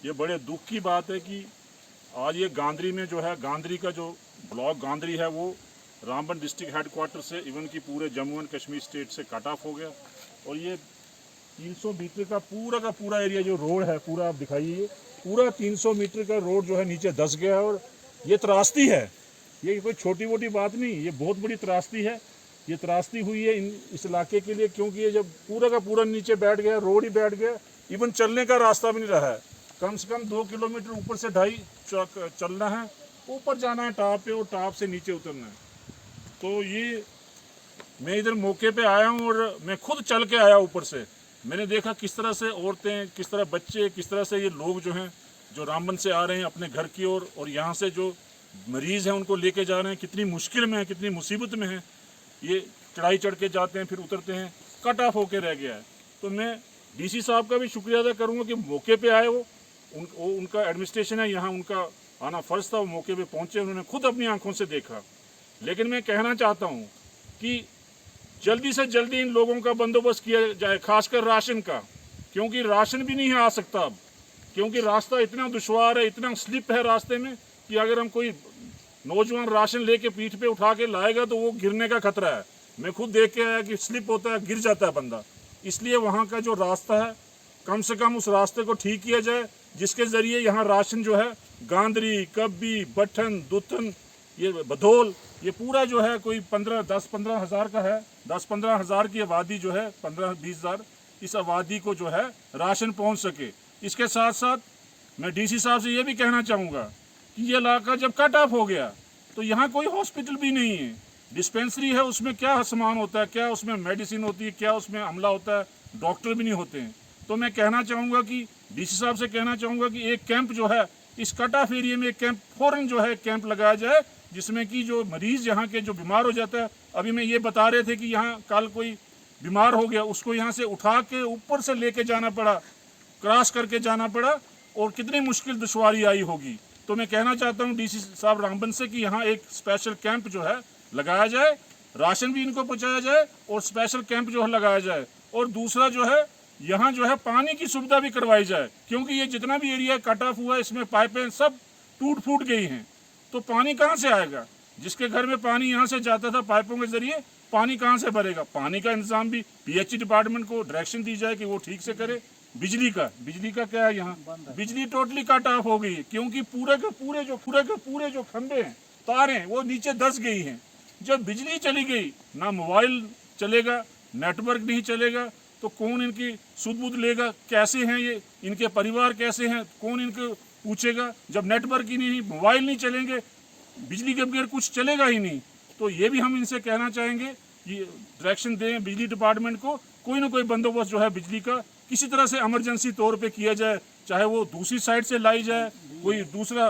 ये बड़े दुख की बात है कि आज ये गांधरी में जो है, गांधरी का जो ब्लॉक गांधरी है वो रामबन डिस्ट्रिक्ट हेडक्वार्टर से इवन की पूरे जम्मू एंड कश्मीर स्टेट से कट ऑफ हो गया। और ये 300 मीटर का पूरा एरिया जो रोड है, पूरा आप दिखाइए, पूरा 300 मीटर का रोड जो है नीचे धंस गया है। और ये त्रासदी है, ये कोई छोटी मोटी बात नहीं, ये बहुत बड़ी त्रासदी है। ये त्रासदी हुई है इस इलाके के लिए, क्योंकि ये जब पूरा का पूरा नीचे बैठ गया, रोड ही बैठ गया, इवन चलने का रास्ता भी नहीं रहा है। कम से कम 2 किलोमीटर ऊपर से 2.5 चलना है, ऊपर जाना है टॉप पे और टॉप से नीचे उतरना है। तो ये मैं इधर मौके पे आया हूँ और मैं खुद चल के आया ऊपर से। मैंने देखा किस तरह से औरतें, किस तरह बच्चे, किस तरह से ये लोग जो हैं जो रामबन से आ रहे हैं अपने घर की ओर, और यहाँ से जो मरीज़ हैं उनको लेके जा रहे हैं, कितनी मुश्किल में है, कितनी मुसीबत में है। ये चढ़ाई चढ़ के जाते हैं, फिर उतरते हैं, कट ऑफ होके रह गया है। तो मैं डीसी साहब का भी शुक्रिया अदा करूँगा कि मौके पे आए वो उनका एडमिनिस्ट्रेशन है यहाँ, उनका आना फ़र्ज़ था, वो मौके पे पहुँचे, उन्होंने खुद अपनी आंखों से देखा। लेकिन मैं कहना चाहता हूँ कि जल्दी से जल्दी इन लोगों का बंदोबस्त किया जाए, खासकर राशन का, क्योंकि राशन भी नहीं आ सकता अब, क्योंकि रास्ता इतना दुश्वार है, इतना स्लिप है रास्ते में कि अगर हम कोई नौजवान राशन लेके पीठ पे उठा के लाएगा तो वो गिरने का खतरा है। मैं खुद देख के आया कि स्लिप होता है, गिर जाता है बंदा। इसलिए वहाँ का जो रास्ता है, कम से कम उस रास्ते को ठीक किया जाए, जिसके ज़रिए यहाँ राशन जो है गांधरी, कब्बी, बठन, दुतन, ये बधोल, ये पूरा जो है कोई 10-15 हज़ार का है, 10-15 हज़ार की आबादी जो है, 15-20 हज़ार, इस आबादी को जो है राशन पहुँच सके। इसके साथ साथ मैं डीसी साहब से ये भी कहना चाहूँगा कि ये इलाका जब कट ऑफ हो गया तो यहाँ कोई हॉस्पिटल भी नहीं है। डिस्पेंसरी है, उसमें क्या सामान होता है, क्या उसमें मेडिसिन होती है, क्या उसमें अमला होता है, डॉक्टर भी नहीं होते हैं। तो मैं कहना चाहूँगा कि डीसी साहब से कहना चाहूँगा कि एक कैंप जो है इस कट ऑफ एरिया में, एक कैंप फ़ौरन जो है कैंप लगाया जाए, जिसमें कि जो मरीज़ यहाँ के जो बीमार हो जाता है, अभी मैं ये बता रहे थे कि यहाँ कल कोई बीमार हो गया, उसको यहाँ से उठा के ऊपर से लेके जाना पड़ा, क्रॉस करके जाना पड़ा, और कितनी मुश्किल दुश्वारी आई होगी। तो मैं कहना चाहता हूँ डीसी साहब रामबन से कि यहाँ एक स्पेशल कैंप जो है लगाया जाए, राशन भी इनको पहुँचाया जाए और स्पेशल कैंप जो है लगाया जाए। और दूसरा जो है यहाँ जो है पानी की सुविधा भी करवाई जाए, क्योंकि ये जितना भी एरिया कट ऑफ हुआ है इसमें पाइपें सब टूट फूट गई हैं, तो पानी कहाँ से आएगा? जिसके घर में पानी यहाँ से जाता था पाइपों के जरिए, पानी कहाँ से भरेगा? पानी का इंतजाम भी पीएचई डिपार्टमेंट को डायरेक्शन दी जाए कि वो ठीक से करे। बिजली का क्या है, यहाँ बिजली टोटली कट ऑफ हो गई है, क्योंकि पूरे के पूरे जो खंभे हैं, तारें हैं, वो नीचे धंस गई हैं। जब बिजली चली गई, ना मोबाइल चलेगा, नेटवर्क नहीं चलेगा, तो कौन इनकी सुध बुध लेगा? कैसे हैं ये, इनके परिवार कैसे हैं, कौन इनको पूछेगा? जब नेटवर्क ही नहीं, मोबाइल नहीं चलेंगे, बिजली के बगैर कुछ चलेगा ही नहीं। तो ये भी हम इनसे कहना चाहेंगे कि डायरेक्शन दें बिजली डिपार्टमेंट को, कोई ना कोई बंदोबस्त जो है बिजली का किसी तरह से इमरजेंसी तौर पे किया जाए, चाहे वो दूसरी साइड से लाई जाए, कोई दूसरा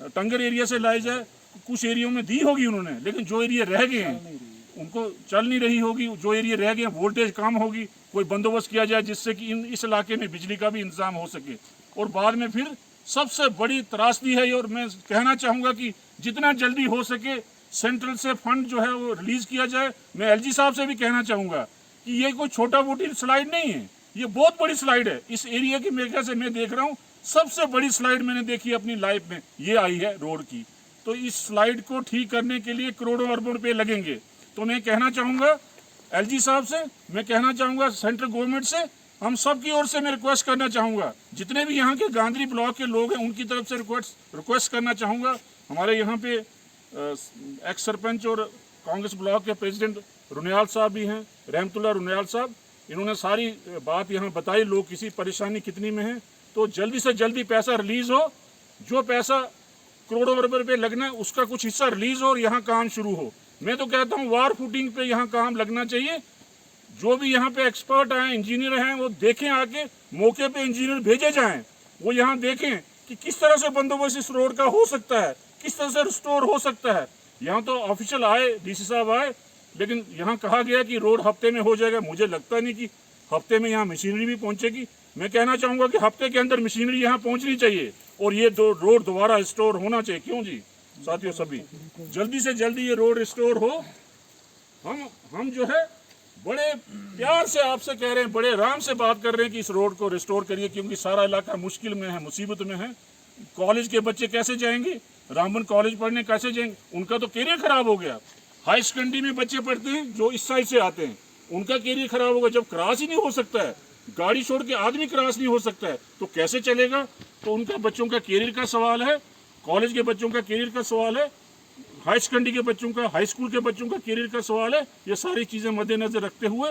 टंगर एरिया से लाई जाए। कुछ एरियो में दी होगी उन्होंने, लेकिन जो एरिया रह गए हैं उनको चल नहीं रही होगी, जो एरिया रह गए हैं वोल्टेज कम होगी, कोई बंदोबस्त किया जाए जिससे कि इस इलाके में बिजली का भी इंतजाम हो सके। और बाद में फिर सबसे बड़ी त्रासदी है, और मैं कहना चाहूँगा कि जितना जल्दी हो सके सेंट्रल से फंड जो है वो रिलीज़ किया जाए। मैं एलजी साहब से भी कहना चाहूँगा कि ये कोई छोटा मोटी स्लाइड नहीं है, ये बहुत बड़ी स्लाइड है। इस एरिया की मेरे से मैं देख रहा हूँ सबसे बड़ी स्लाइड मैंने देखी अपनी लाइफ में, ये आई है रोड की। तो इस स्लाइड को ठीक करने के लिए करोड़ों अरबों रुपये लगेंगे। तो मैं कहना चाहूँगा एलजी साहब से, मैं कहना चाहूँगा सेंट्रल गवर्नमेंट से, हम सब की ओर से मैं रिक्वेस्ट करना चाहूँगा, जितने भी यहाँ के गांधरी ब्लॉक के लोग हैं उनकी तरफ से रिक्वेस्ट करना चाहूँगा। हमारे यहाँ पे एक्स सरपंच और कांग्रेस ब्लॉक के प्रेसिडेंट रुनियाल साहब भी हैं, रहमतुल्लाह रुनियाल साहब, इन्होंने सारी बात यहाँ बताई, लोग किसी परेशानी कितनी में है। तो जल्दी से जल्दी पैसा रिलीज़ हो, जो पैसा करोड़ों अरब रुपये लगना है उसका कुछ हिस्सा रिलीज़ हो और यहाँ काम शुरू हो। मैं तो कहता हूँ वार फुटिंग पे यहाँ काम लगना चाहिए। जो भी यहाँ पे एक्सपर्ट हैं, इंजीनियर हैं, वो देखें, आके मौके पे इंजीनियर भेजे जाएं, वो यहाँ देखें कि किस तरह से बंदोबस्त इस रोड का हो सकता है, किस तरह से रिस्टोर हो सकता है। यहाँ तो ऑफिशियल आए, डीसी साहब आए, लेकिन यहाँ कहा गया कि रोड हफ्ते में हो जाएगा। मुझे लगता नहीं कि हफ्ते में यहाँ मशीनरी भी पहुँचेगी। मैं कहना चाहूँगा कि हफ्ते के अंदर मशीनरी यहाँ पहुँचनी चाहिए और ये रोड दोबारा रिस्टोर होना चाहिए। क्यों जी साथियों, सभी जल्दी से जल्दी ये रोड रिस्टोर हो। हम जो है बड़े प्यार से आपसे कह रहे हैं, बड़े आराम से बात कर रहे हैं कि इस रोड को रिस्टोर करिए, क्योंकि सारा इलाका मुश्किल में है, मुसीबत में है। कॉलेज के बच्चे कैसे जाएंगे, रामबन कॉलेज पढ़ने कैसे जाएंगे, उनका तो कैरियर खराब हो गया। हाई सेकेंडरी में बच्चे पढ़ते हैं जो इस साइड से आते हैं, उनका कैरियर खराब होगा। जब क्रॉस ही नहीं हो सकता है, गाड़ी छोड़ के आदमी क्रॉस नहीं हो सकता है, तो कैसे चलेगा। तो उनका बच्चों का कैरियर का सवाल है, कॉलेज के बच्चों का कैरियर का सवाल है, हाई सेकेंडरी के बच्चों का, हाई स्कूल के बच्चों का कैरियर का सवाल है। ये सारी चीज़ें मद्देनजर रखते हुए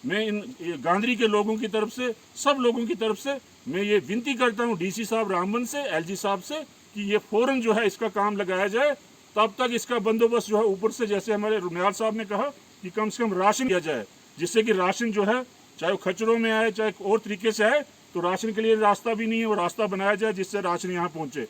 मैं इन गांधरी के लोगों की तरफ से, सब लोगों की तरफ से मैं ये विनती करता हूँ डीसी साहब रामबन से, एलजी साहब से, कि ये फ़ौरन जो है इसका काम लगाया जाए। तब तक इसका बंदोबस्त जो है ऊपर से, जैसे हमारे रुनियाल साहब ने कहा कि कम से कम राशन दिया जाए, जिससे कि राशन जो है चाहे वो खच्चरों में आए चाहे और तरीके से आए, तो राशन के लिए रास्ता भी नहीं है, वो रास्ता बनाया जाए जिससे राशन यहाँ पहुँचे।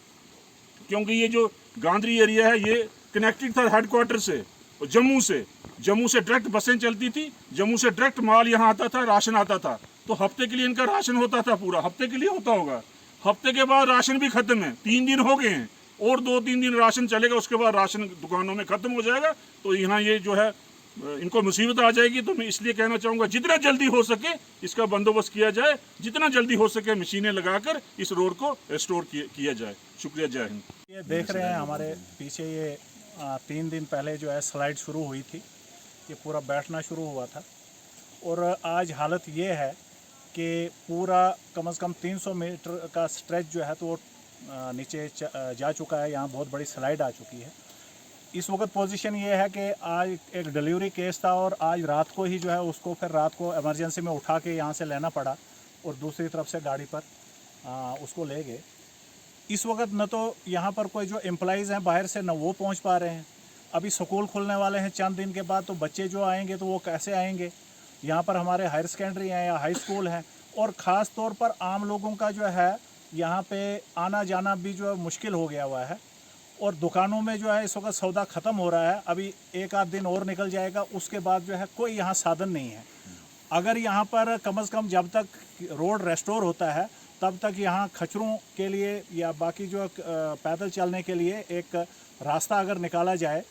क्योंकि ये जो गांधरी एरिया है ये कनेक्टेड था हेडक्वार्टर से, जम्मू से डायरेक्ट बसें चलती थी, जम्मू से डायरेक्ट माल यहाँ आता था, राशन आता था। तो हफ्ते के लिए इनका राशन होता था, पूरा हफ्ते के लिए होता होगा। हफ्ते के बाद राशन भी खत्म है, 3 दिन हो गए हैं, और 2-3 दिन राशन चलेगा, उसके बाद राशन दुकानों में खत्म हो जाएगा। तो यहाँ ये जो है इनको मुसीबत आ जाएगी। तो मैं इसलिए कहना चाहूँगा जितना जल्दी हो सके इसका बंदोबस्त किया जाए, जितना जल्दी हो सके मशीनें लगाकर इस रोड को रिस्टोर किया जाए। शुक्रिया, जय हिंद। ये देख रहे हैं हमारे पीछे, ये 3 दिन पहले जो है स्लाइड शुरू हुई थी, ये पूरा बैठना शुरू हुआ था, और आज हालत ये है कि पूरा कम से कम 300 मीटर का स्ट्रेच जो है तो वो नीचे जा चुका है। यहाँ बहुत बड़ी स्लाइड आ चुकी है। इस वक्त पोजीशन ये है कि आज एक डिलीवरी केस था, और आज रात को ही जो है उसको फिर रात को इमरजेंसी में उठा के यहाँ से लेना पड़ा, और दूसरी तरफ से गाड़ी पर उसको ले गए। इस वक्त न तो यहाँ पर कोई जो एम्प्लॉइज़ हैं बाहर से, न वो पहुँच पा रहे हैं। अभी स्कूल खुलने वाले हैं चंद दिन के बाद, तो बच्चे जो आएंगे तो वो कैसे आएंगे। यहाँ पर हमारे हायर सेकेंडरी हैं या हाई स्कूल हैं, और ख़ास तौर पर आम लोगों का जो है यहाँ पे आना जाना भी जो है मुश्किल हो गया हुआ है। और दुकानों में जो है इस वक्त सौदा ख़त्म हो रहा है, अभी 1 आध दिन और निकल जाएगा, उसके बाद जो है कोई यहाँ साधन नहीं है। अगर यहाँ पर कम से कम जब तक रोड रेस्टोर होता है तब तक यहाँ खच्चरों के लिए या बाकी जो पैदल चलने के लिए एक रास्ता अगर निकाला जाए,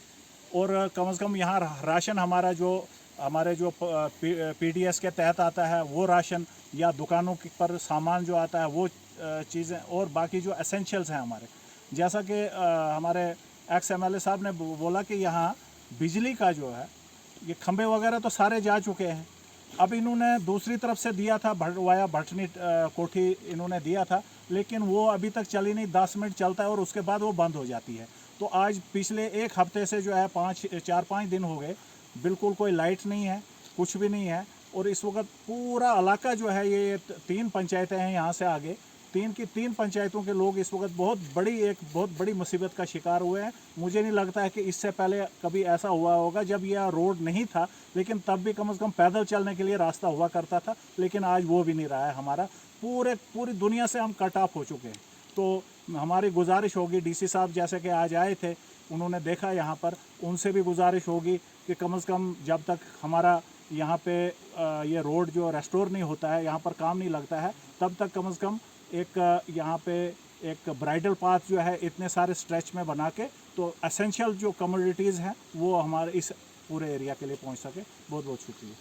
और कम से कम यहाँ राशन हमारे जो पीडीएस के तहत आता है वो राशन, या दुकानों पर सामान जो आता है वो चीज़ें, और बाकी जो एसेंशियल्स हैं हमारे, जैसा कि हमारे एक्स एमएलए साहब ने बोला कि यहाँ बिजली का जो है ये खंभे वगैरह तो सारे जा चुके हैं। अब इन्होंने दूसरी तरफ से दिया था वाया भटनी कोठी इन्होंने दिया था, लेकिन वो अभी तक चली नहीं, 10 मिनट चलता है और उसके बाद वो बंद हो जाती है। तो आज पिछले 1 हफ्ते से जो है 4-5 दिन हो गए, बिल्कुल कोई लाइट नहीं है, कुछ भी नहीं है। और इस वक्त पूरा इलाका जो है, ये 3 पंचायतें हैं यहाँ से आगे, 3 पंचायतों के लोग इस वक्त बहुत बड़ी मुसीबत का शिकार हुए हैं। मुझे नहीं लगता है कि इससे पहले कभी ऐसा हुआ होगा, जब यह रोड नहीं था, लेकिन तब भी कम से कम पैदल चलने के लिए रास्ता हुआ करता था, लेकिन आज वो भी नहीं रहा है हमारा। पूरी दुनिया से हम कट ऑफ हो चुके हैं। तो हमारी गुजारिश होगी, डीसी साहब जैसे कि आज आए थे, उन्होंने देखा यहाँ पर, उनसे भी गुजारिश होगी कि कम से कम जब तक हमारा यहाँ पे ये रोड जो रेस्टोर नहीं होता है, यहाँ पर काम नहीं लगता है, तब तक कम से कम एक यहाँ पे एक ब्राइडल पाथ जो है इतने सारे स्ट्रेच में बना के, तो एसेंशियल जो कमोडिटीज़ हैं वो हमारे इस पूरे एरिया के लिए पहुँच सके। बहुत बहुत शुक्रिया।